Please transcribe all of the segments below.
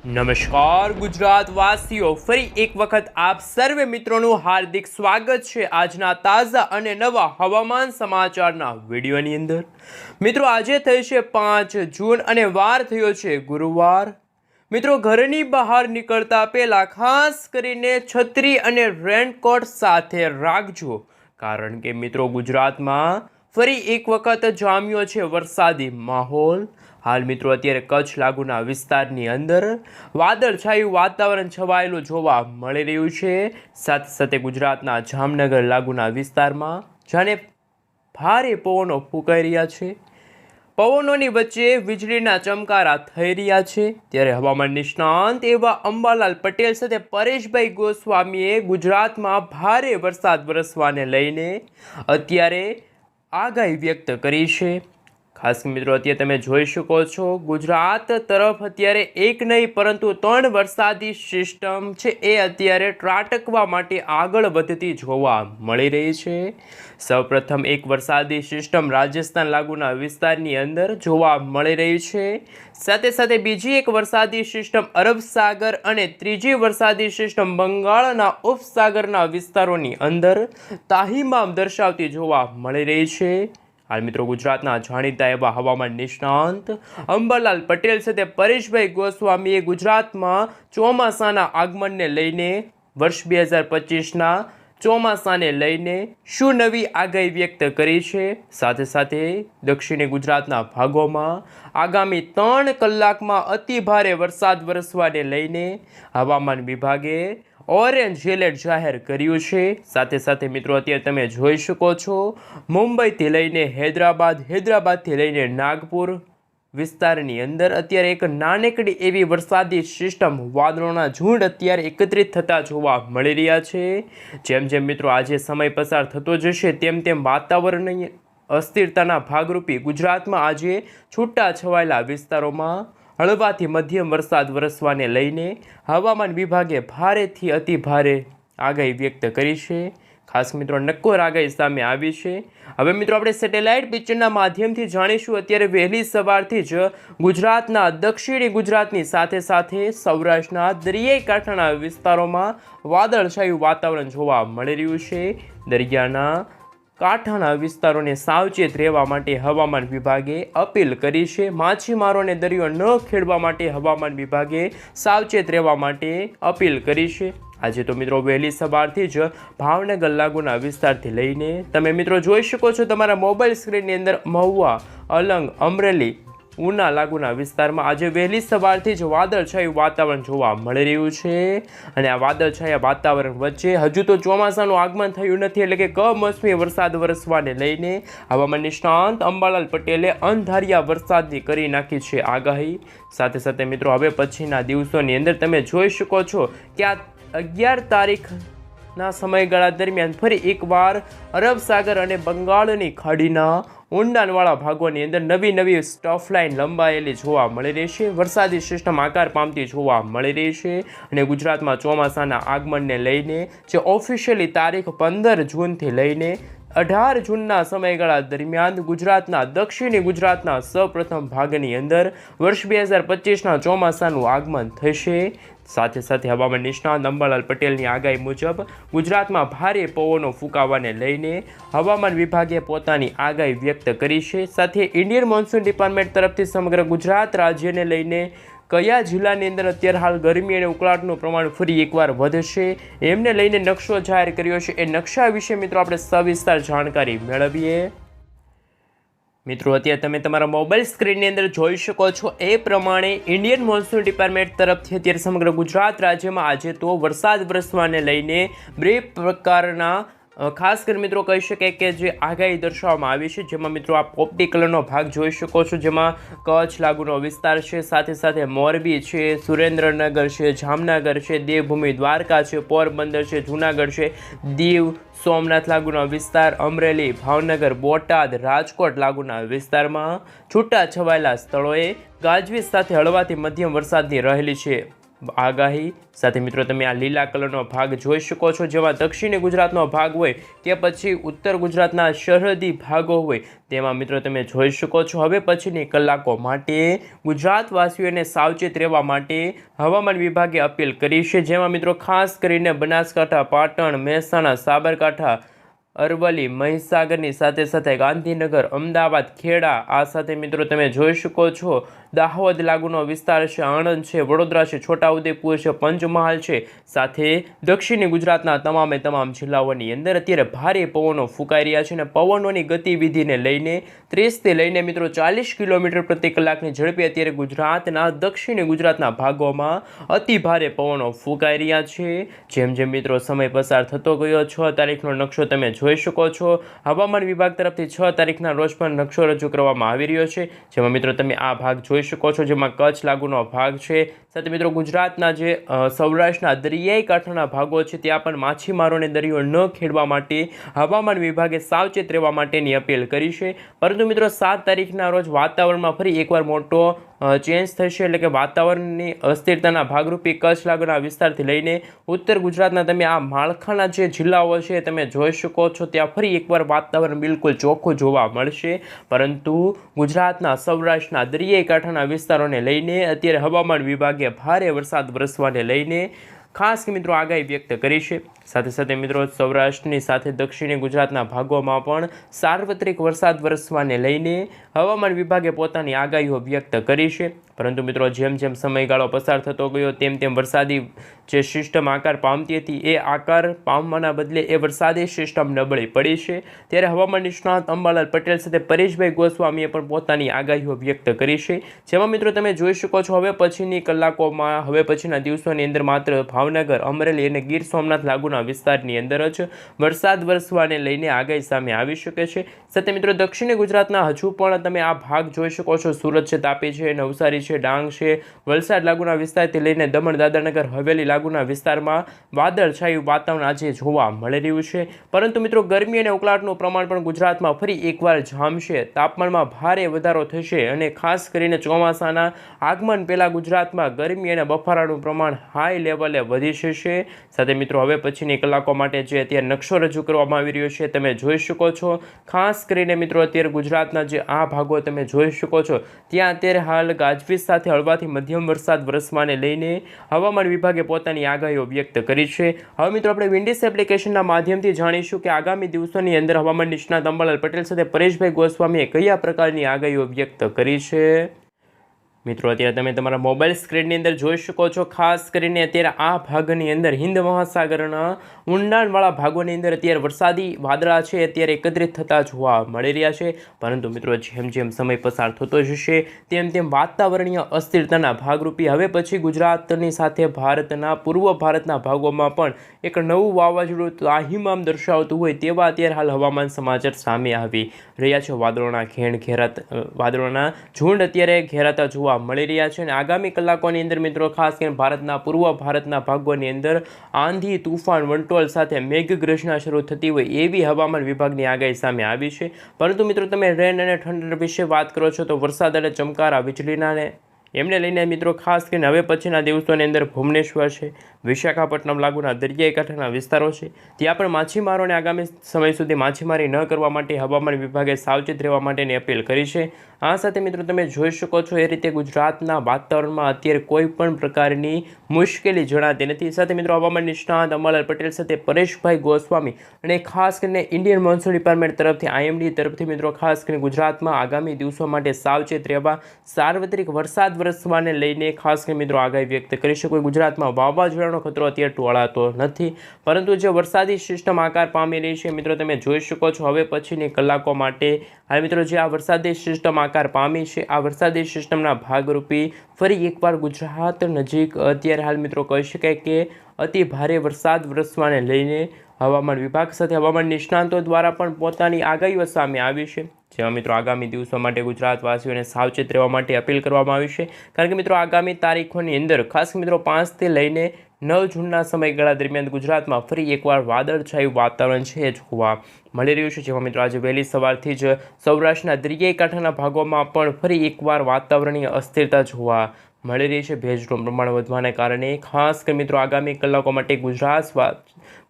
નમસ્કાર ગુજરાત વાસીઓ, ફરી એક વખત આપ સર્વે મિત્રોનું હાર્દિક સ્વાગત છે આજના તાજા અને નવા હવામાન સમાચારના વિડીયોની અંદર। મિત્રો, આજે થઈ છે 5 જૂન અને વાર થયો છે ગુરુવાર। મિત્રો, ઘરની બહાર નીકળતા પહેલા ખાસ કરીને છત્રી અને રેનકોટ સાથે રાખજો, કારણ કે મિત્રો ગુજરાતમાં ફરી એક વખત જામ્યો છે વરસાદી માહોલ। હાલ મિત્રો અત્યારે કચ્છ લાગુના વિસ્તારની અંદર વાદળછાયું વાતાવરણ છવાયેલું જોવા મળી રહ્યું છે। સાથે સાથે ગુજરાતના જામનગર લાગુના વિસ્તારમાં જાણે ભારે પવનો ફૂંકાઈ રહ્યા છે। પવનોની વચ્ચે વીજળીના ચમકારા થઈ રહ્યા છે। ત્યારે હવામાન નિષ્ણાંત એવા અંબાલાલ પટેલ સાથે પરેશભાઈ ગોસ્વામીએ ગુજરાતમાં ભારે વરસાદ વરસવાને લઈને અત્યારે આગાહી વ્યક્ત કરી છે। ખાસ મિત્રો અત્યારે તમે જોઈ શકો છો ગુજરાત તરફ અત્યારે એક નહીં પરંતુ 3 વરસાદી સિસ્ટમ છે એ અત્યારે ત્રાટકવા માટે આગળ વધતી જોવા મળી રહી છે। સૌપ્રથમ એક વરસાદી સિસ્ટમ રાજસ્થાન લાગુના વિસ્તારની અંદર જોવા મળી રહી છે। સાથે સાથે બીજી એક વરસાદી સિસ્ટમ અરબ સાગર અને ત્રીજી વરસાદી સિસ્ટમ બંગાળના ઉપસાગરના વિસ્તારોની અંદર તાહીમામ દર્શાવતી જોવા મળી રહી છે। હાલ મિત્રો ગુજરાતના જાણીતા એવા હવામાન નિષ્ણાંત અંબાલાલ પટેલ સાથે પરેશભાઈ ગોસ્વામીએ ગુજરાતમાં ચોમાસાના આગમનને લઈને વર્ષ 2025ના ચોમાસાને લઈને શું નવી આગાહી વ્યક્ત કરી છે। સાથે સાથે દક્ષિણી ગુજરાતના ભાગોમાં આગામી 3 કલાકમાં અતિ ભારે વરસાદ વરસવાને લઈને હવામાન વિભાગે ઓરેન્જ એલર્ટ જાહેર કર્યું છે। સાથે સાથે મિત્રો અત્યારે તમે જોઈ શકો છો મુંબઈથી લઈને હૈદરાબાદથી લઈને નાગપુર વિસ્તારની અંદર અત્યારે એક નાનકડી એવી વરસાદી સિસ્ટમ વાદળોના ઝુંડ અત્યારે એકત્રિત થતા જોવા મળી રહ્યા છે। જેમ જેમ મિત્રો આજે સમય પસાર થતો જશે તેમ તેમ વાતાવરણીય અસ્થિરતાના ભાગરૂપે ગુજરાતમાં આજે છૂટા છવાયેલા વિસ્તારોમાં હળવાથી મધ્યમ વરસાદ વરસવાને લઈને હવામાન વિભાગે ભારેથી અતિ ભારે આગાહી વ્યક્ત કરી છે। ખાસ મિત્રો નક્કોર આગાહી સામે આવી છે। હવે મિત્રો આપણે સેટેલાઇટ પિક્ચરના માધ્યમથી જાણીશું અત્યારે વહેલી સવારથી જ ગુજરાતના દક્ષિણી ગુજરાતની સાથે સાથે સૌરાષ્ટ્રના દરિયાઈ કાંઠાના વિસ્તારોમાં વાદળછાયું વાતાવરણ જોવા મળી રહ્યું છે। દરિયાના કાંઠાના વિસ્તારોને સાવચેત રહેવા માટે હવામાન વિભાગે અપીલ કરી છે। માછીમારોને દરિયો ન ખેડવા માટે હવામાન વિભાગે સાવચેત રહેવા માટે અપીલ કરી છે। આજે તો મિત્રો વહેલી સવારથી જ ભાવનગર લાગુના વિસ્તારથી લઈને તમે મિત્રો જોઈ શકો છો તમારા મોબાઈલ સ્ક્રીનની અંદર મહુવા, અલંગ, અમરેલી, ઉના લાગુના વિસ્તારમાં આજે વહેલી સવારથી જ વાદળછાયું વાતાવરણ જોવા મળી રહ્યું છે। અને આ વાદળછાયા વાતાવરણ વચ્ચે હજુ તો ચોમાસાનું આગમન થયું નથી, એટલે કે કમોસમી વરસાદ વરસવાને લઈને હવામાન નિષ્ણાંત અંબાલાલ પટેલે અણધાર્યા વરસાદની કરી નાખી છે આગાહી। સાથે સાથે મિત્રો હવે પછીના દિવસોની અંદર તમે જોઈ શકો છો કે આ 11 તારીખના સમયગાળા દરમિયાન ફરી એકવાર અરબ સાગર અને બંગાળની ખાડીના ઊંડાણવાળા ભાગોની અંદર નવી સ્ટફ લાઇન લંબાયેલી જોવા મળી રહી છે। વરસાદી સિસ્ટમ આકાર પામતી જોવા મળી રહી છે અને ગુજરાતમાં ચોમાસાના આગમનને લઈને જે ઓફિશિયલી તારીખ 15 જૂનથી લઈને 18 જૂનના સમયગાળા દરમિયાન ગુજરાતના દક્ષિણી ગુજરાતના સૌપ્રથમ ભાગની અંદર વર્ષ 2025ના ચોમાસાનું આગમન થશે। સાથે સાથે હવામાન નિષ્ણાંત અંબાલાલ પટેલની આગાહી મુજબ ગુજરાતમાં ભારે પવનો ફૂંકાવાને લઈને હવામાન વિભાગે પોતાની આગાહી વ્યક્ત કરી છે। સાથે ઇન્ડિયન મોન્સૂન ડિપાર્ટમેન્ટ તરફથી સમગ્ર ગુજરાત રાજ્યને લઈને કયા જિલ્લાની અંદર અત્યારે હાલ ગરમી અને ઉકળાટનું પ્રમાણ ફરી એકવાર વધશે એમને લઈને નકશો જાહેર કર્યો છે। એ નકશા વિશે મિત્રો આપણે સવિસ્તાર જાણકારી મેળવીએ। મિત્રો અત્યારે તમે તમારા મોબાઈલ સ્ક્રીનની અંદર જોઈ શકો છો એ પ્રમાણે ઇન્ડિયન મોન્સૂન ડિપાર્ટમેન્ટ તરફથી અત્યારે સમગ્ર ગુજરાત રાજ્યમાં આજે તો વરસાદ વરસવાને લઈને 2 પ્રકારના ખાસ કરી મિત્રો કહી શકાય કે જે આગાહી દર્શાવવામાં આવી છે, જેમાં મિત્રો આ પોપટી કલરનો ભાગ જોઈ શકો છો, જેમાં કચ્છ લાગુનો વિસ્તાર છે, સાથે સાથે મોરબી છે, સુરેન્દ્રનગર છે, જામનગર છે, દેવભૂમિ દ્વારકા છે, પોરબંદર છે, જૂનાગઢ છે, દીવ, સોમનાથ લાગુના વિસ્તાર, અમરેલી, ભાવનગર, બોટાદ, રાજકોટ લાગુના વિસ્તારમાં છૂટા છવાયેલા સ્થળોએ ગાજવીજ સાથે હળવાથી મધ્યમ વરસાદની રહેલી છે આગાહી સાથે મિત્રો તમે આ લીલા કલરનો ભાગ જોઈ શકો છો, જેમાં દક્ષિણી ગુજરાતનો ભાગ હોય કે પછી ઉત્તર ગુજરાતના સરહદી ભાગો હોય તેમાં મિત્રો તમે જોઈ શકો છો. હવે પછીની કલાકો માટે ગુજરાતવાસીઓને સાવચેત રહેવા માટે હવામાન વિભાગે અપીલ કરી છે, જેમાં મિત્રો ખાસ કરીને બનાસકાંઠા, પાટણ, મહેસાણા, સાબરકાંઠા, અરવલ્લી, મહીસાગરની સાથે સાથે ગાંધીનગર, અમદાવાદ, ખેડા, આ સાથે મિત્રો તમે જોઈ શકો છો દાહોદ લાગુનો વિસ્તાર છે, આણંદ છે, વડોદરા છે, છોટાઉદેપુર છે, પંચમહાલ છે, સાથે દક્ષિણી ગુજરાતના તમામે તમામ જિલ્લાઓની અંદર અત્યારે ભારે પવનો ફૂંકાઈ રહ્યા છે અને પવનોની ગતિવિધિને લઈને 30થી લઈને મિત્રો 40 કિલોમીટર પ્રતિ કલાકની ઝડપે અત્યારે ગુજરાતના દક્ષિણી ગુજરાતના ભાગોમાં અતિ ભારે પવનો ફૂંકાઈ રહ્યા છે. જેમ જેમ મિત્રો સમય પસાર થતો ગયો 6 તારીખનો નકશો તમે જોઈ શકો છો. હવામાન વિભાગ તરફથી 6 તારીખના રોજ પણ નકશો રજૂ કરવામાં આવી રહ્યો છે, જેમાં મિત્રો તમે આ ભાગ જોઈ શકો છો, જેમાં કચ્છ લાગુનો ભાગ છે. સાથે મિત્રો ગુજરાતના જે સૌરાષ્ટ્રના દરિયાઈ કાંઠાના ભાગો છે ત્યાં પણ માછીમારોને દરિયો ન ખેડવા માટે હવામાન વિભાગે સાવચેત રહેવા માટેની અપીલ કરી છે. પરંતુ મિત્રો 7 તારીખના રોજ વાતાવરણમાં ફરી એકવાર મોટો ચેન્જ થશે, એટલે કે વાતાવરણની અસ્થિરતાના ભાગરૂપે કચ્છ લાગુના વિસ્તારથી લઈને ઉત્તર ગુજરાતના તમે આ માળખાના જે જિલ્લાઓ છે તમે જોઈ શકો છો ત્યાં ફરી એકવાર વાતાવરણ બિલકુલ ચોખ્ખું જોવા મળશે. પરંતુ ગુજરાતના સૌરાષ્ટ્રના દરિયાઈ કાંઠાના વિસ્તારોને લઈને અત્યારે હવામાન વિભાગે ભારે વરસાદ વરસવાને લઈને ખાસ મિત્રો આગાહી વ્યક્ત કરી છે. સાથે સાથે મિત્રો સૌરાષ્ટ્રની સાથે દક્ષિણી ગુજરાતના ભાગોમાં પણ સાર્વત્રિક વરસાદ વરસવાને લઈને હવામાન વિભાગે પોતાની આગાહીઓ વ્યક્ત કરી છે. પરંતુ મિત્રો જેમ જેમ સમયગાળો પસાર થતો ગયો તેમ તેમ વરસાદી જે સિસ્ટમ આકાર પામતી હતી એ આકાર પામવાના બદલે એ વરસાદી સિસ્ટમ નબળી પડી છે. ત્યારે હવામાન નિષ્ણાત અંબાલાલ પટેલ સાથે પરેશભાઈ ગોસ્વામીએ પણ પોતાની આગાહીઓ વ્યક્ત કરી છે, જેમાં મિત્રો તમે જોઈ શકો છો હવે પછીની કલાકોમાં, હવે પછીના દિવસોની અંદર માત્ર ભાવનગર, અમરેલી અને ગીર સોમનાથ લાગુના વિસ્તારની અંદર જ વરસાદ વરસવાને લઈને આગાહી સામે આવી શકે છે. સાથે મિત્રો દક્ષિણી ગુજરાતના હજુ પણ તમે આ ભાગ જોઈ શકો છો, સુરત છે, તાપી છે, નવસારી છે, ડાંગ છે, વલસાડ લાગુના વિસ્તારથી લઈને દમણ, દાદરાનગર હવેલી લાગુના વિસ્તારમાં વાદળછાયું વાતાવરણ આજે જોવા મળી રહ્યું છે. પરંતુ મિત્રો ગરમી અને ઉકળાટનું પ્રમાણ પણ ગુજરાતમાં ફરી એકવાર જામશે, તાપમાનમાં ભારે વધારો થશે અને ખાસ કરીને ચોમાસાના આગમન પહેલાં ગુજરાતમાં ગરમી અને બફારાનું પ્રમાણ હાઈ લેવલે વધી જશે. સાથે મિત્રો હવે પછીની કલાકો માટે જે અત્યારે નકશો રજૂ કરવામાં આવી રહ્યો છે તમે જોઈ શકો છો. ખાસ કરીને મિત્રો અત્યારે ગુજરાતના જે આ ભાગો તમે જોઈ શકો છો ત્યાં અત્યારે હાલ ગાજવીજ સાથે હળવાથી મધ્યમ વરસાદ વરસવાને લઈને હવામાન વિભાગે પોતાની આગાહીઓ વ્યક્ત કરી છે. હવે મિત્રો આપણે વિન્ડીસ એપ્લિકેશનના માધ્યમથી જાણીશું કે આગામી દિવસોની અંદર હવામાન નિષ્ણાત અંબાલાલ પટેલ સાથે પરેશભાઈ ગોસ્વામીએ કયા પ્રકારની આગાહીઓ વ્યક્ત કરી છે. મિત્રો અત્યારે તમે તમારા મોબાઈલ સ્ક્રીનની અંદર જોઈ શકો છો, ખાસ કરીને અત્યારે આ ભાગની અંદર હિન્દ મહાસાગરના ઊંડાણવાળા ભાગોની અંદર અત્યારે વરસાદી વાદળા છે અત્યારે એકત્રિત થતા જોવા મળી રહ્યા છે. પરંતુ મિત્રો જેમ જેમ સમય પસાર થતો જશે તેમ તેમ વાતાવરણીય અસ્થિરતાના ભાગરૂપે હવે પછી ગુજરાતની સાથે ભારતના પૂર્વ ભારતના ભાગોમાં પણ એક નવું વાવાઝોડું ત્રાહિમામ દર્શાવતું હોય તેવા અત્યારે હાલ હવામાન સમાચાર સામે આવી રહ્યા છે. વાદળોના ઝુંડ અત્યારે ઘેરાતા જોવા મળી રહ્યા છે અને આગામી કલાકોની અંદર મિત્રો ખાસ કરીને ભારતના પૂર્વ ભારતના ભાગોની અંદર આંધી, તુફાન, વંટોળ સાથે મેઘગર્જના શરૂ થતી હોય એવી હવામાન વિભાગની આગાહી સામે આવી છે. પરંતુ મિત્રો તમે રેન અને ઠંડર વિશે વાત કરો છો તો વરસાદ અને ચમકારા, વીજળીના એમને લઈને મિત્રો ખાસ કરીને હવે પછીના દિવસોની અંદર ભુવનેશ્વર છે, વિશાખાપટ્ટનમ લાગુના દરિયાઈ કાંઠાના વિસ્તારો છે ત્યાં પણ માછીમારોને આગામી સમય સુધી માછીમારી ન કરવા માટે હવામાન વિભાગે સાવચેત રહેવા માટેની અપીલ કરી છે. આ સાથે મિત્રો તમે જોઈ શકો છો એ રીતે ગુજરાતના વાતાવરણમાં અત્યારે કોઈ પણ પ્રકારની મુશ્કેલી જણાતી નથી. સાથે મિત્રો હવામાન નિષ્ણાત અંબાલાલ પટેલ સાથે પરેશભાઈ ગોસ્વામી અને ખાસ કરીને ઇન્ડિયન મોન્સૂન ડિપાર્ટમેન્ટ તરફથી IMD તરફથી મિત્રો ખાસ કરીને ગુજરાતમાં આગામી દિવસો માટે સાવચેત રહેવા, સાર્વત્રિક વરસાદ વરસવાને લઈને ખાસ કરીને મિત્રો આગાહી વ્યક્ત કરી છે. કોઈ ગુજરાતમાં વાવાઝોડાનો ખતરો અત્યારે ટોળાતો નથી, પરંતુ જે વરસાદી સિસ્ટમ આકાર પામી રહી છે મિત્રો તમે જોઈ શકો છો હવે પછીની કલાકો માટે હાલ મિત્રો જે આ વરસાદી સિસ્ટમ આકાર પામી છે આ વરસાદી સિસ્ટમના ભાગરૂપે ફરી એકવાર ગુજરાત નજીક અત્યારે હાલ મિત્રો કહી શકાય કે અતિ ભારે વરસાદ વરસવાને લઈને હવામાન વિભાગ સાથે હવામાન નિષ્ણાંતો દ્વારા પણ પોતાની આગાહીઓ સામે આવી છે. જેમાં મિત્રો આગામી દિવસો માટે ગુજરાતવાસીઓને સાવચેત રહેવા માટે અપીલ કરવામાં આવી છે. કારણ કે મિત્રો આગામી તારીખોની અંદર ખાસ મિત્રો 5થી લઈને 9 જૂનના સમયગાળા દરમિયાન ગુજરાતમાં ફરી એકવાર વાદળછાયું વાતાવરણ છે જોવા મળી રહ્યું છે. જેમાં મિત્રો આજે વહેલી સવારથી જ સૌરાષ્ટ્રના દરિયાઈ કાંઠાના ભાગોમાં પણ ફરી એકવાર વાતાવરણીય અસ્થિરતા જોવા મળી રહી છે. ભેજનું પ્રમાણ વધવાને કારણે ખાસ કરી મિત્રો આગામી કલાકો માટે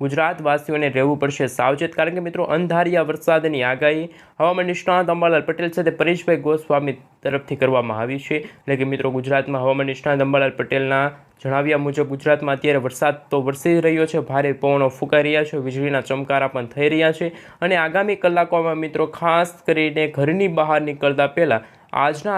ગુજરાતવાસીઓને રહેવું પડશે સાવચેત, કારણ કે મિત્રો અંધારિયા વરસાદની આગાહી હવામાન નિષ્ણાત અંબાલાલ પટેલ સાથે પરેશભાઈ ગોસ્વામી તરફથી કરવામાં આવી છે. એટલે કે મિત્રો ગુજરાતમાં હવામાન નિષ્ણાત અંબાલાલ પટેલના જણાવ્યા મુજબ ગુજરાતમાં અત્યારે વરસાદ તો વરસી રહ્યો છે, ભારે પવનો ફૂંકાઈ રહ્યા છે, વીજળીના ચમકારા પણ થઈ રહ્યા છે અને આગામી કલાકોમાં મિત્રો ખાસ કરીને ઘરની બહાર નીકળતા પહેલાં આજના